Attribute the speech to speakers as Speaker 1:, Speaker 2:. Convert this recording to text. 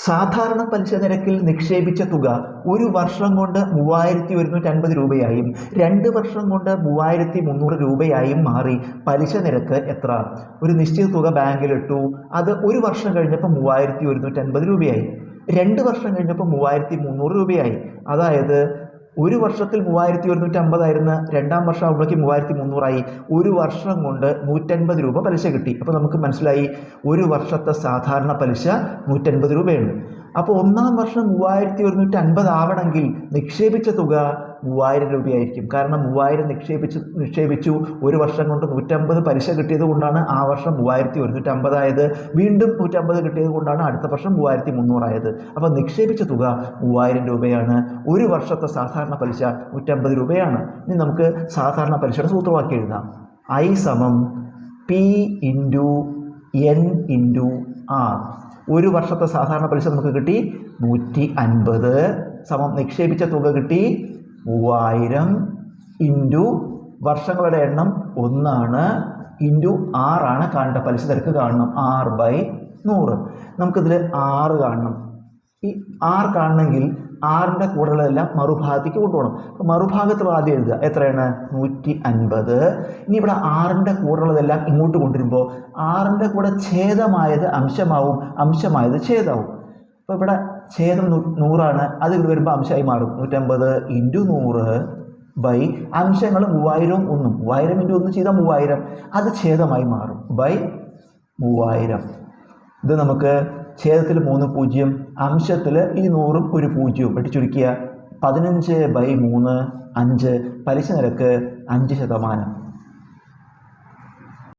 Speaker 1: സാധാരണ പലിശ നിരക്കിൽ നിക്ഷേപിച്ച തുക ഒരു വർഷം കൊണ്ട് 3150 രൂപയായും 2 വർഷം കൊണ്ട് 3300 രൂപയായും മാറി. പലിശ നിരക്ക് എത്ര? ഒരു നിശ്ചിത തുക ബാങ്കിലിട്ടു, അത് ഒരു വർഷം കഴിഞ്ഞപ്പോൾ 3150 രൂപയായി, 2 വർഷം കഴിഞ്ഞപ്പോൾ 3300 രൂപയായി. അതായത് ഒരു വർഷത്തിൽ 3150 ആയിരുന്നു, 2ാം വർഷം ആകുമ്പോഴേക്കും 3300 ആയി. ഒരു വർഷം കൊണ്ട് 150 രൂപ പലിശ കിട്ടി. അപ്പോൾ നമുക്ക് മനസ്സിലായി ഒരു വർഷത്തെ സാധാരണ പലിശ 150 രൂപയാണ്. അപ്പോൾ 1ാം വർഷം 3150 ആവണമെങ്കിൽ നിക്ഷേപിച്ച തുക 3000 രൂപയായിരിക്കും. കാരണം 3000 നിക്ഷേപിച്ചു, ഒരു വർഷം കൊണ്ട് 150 പലിശ കിട്ടിയത് കൊണ്ടാണ് ആ വർഷം 3150 ആയത്. വീണ്ടും 150 കിട്ടിയത് കൊണ്ടാണ് അടുത്ത വർഷം 3300 ആയത്. അപ്പോൾ നിക്ഷേപിച്ച തുക 3000 രൂപയാണ്. ഒരു വർഷത്തെ സാധാരണ പലിശ 150 രൂപയാണ്. ഇനി നമുക്ക് സാധാരണ പലിശയുടെ സൂത്രവാക്യം എഴുതാം. I = P × N × R. ഒരു വർഷത്തെ സാധാരണ പലിശ നമുക്ക് കിട്ടി 150 സമം നിക്ഷേപിച്ച തുക കിട്ടി 3000 ഇൻറ്റു വർഷങ്ങളുടെ എണ്ണം 1 ഇൻറ്റു 6 കാണേണ്ട പലിശ നിരക്ക് കാണണം. 6/100. നമുക്കിതിൽ 6 കാണണം. ഈ 6 കാണണമെങ്കിൽ 6ൻ്റെ കൂടെയുള്ളതെല്ലാം മറുഭാഗത്തേക്ക് കൊണ്ടുപോകണം. അപ്പോൾ മറുഭാഗത്തിൽ ആദ്യം എഴുതുക. എത്രയാണ്? 150. ഇനി ഇവിടെ 6ൻ്റെ കൂടെയുള്ളതെല്ലാം ഇങ്ങോട്ട് കൊണ്ടുവരുമ്പോൾ 6ൻ്റെ കൂടെ ഛേദമായത് അംശമാവും, അംശമായത് ഛേദമാവും. അപ്പോൾ ഇവിടെ ഛേദം 100 അത് ഇവിടെ വരുമ്പോൾ അംശമായി മാറും. 150 ഇൻറ്റു 100 അംശങ്ങൾ 3000 1 3000 ഇൻറ്റു 1 ചെയ്താൽ 3000, അത് ഛേദമായി മാറും /3000. ഇത് നമുക്ക് ഛേദത്തിൽ 3 0, അംശത്തിൽ ഈ 100ഉം ഒരു 0 വെട്ടി ചുരുക്കിയ 15/3 5. പലിശ നിരക്ക് 5%.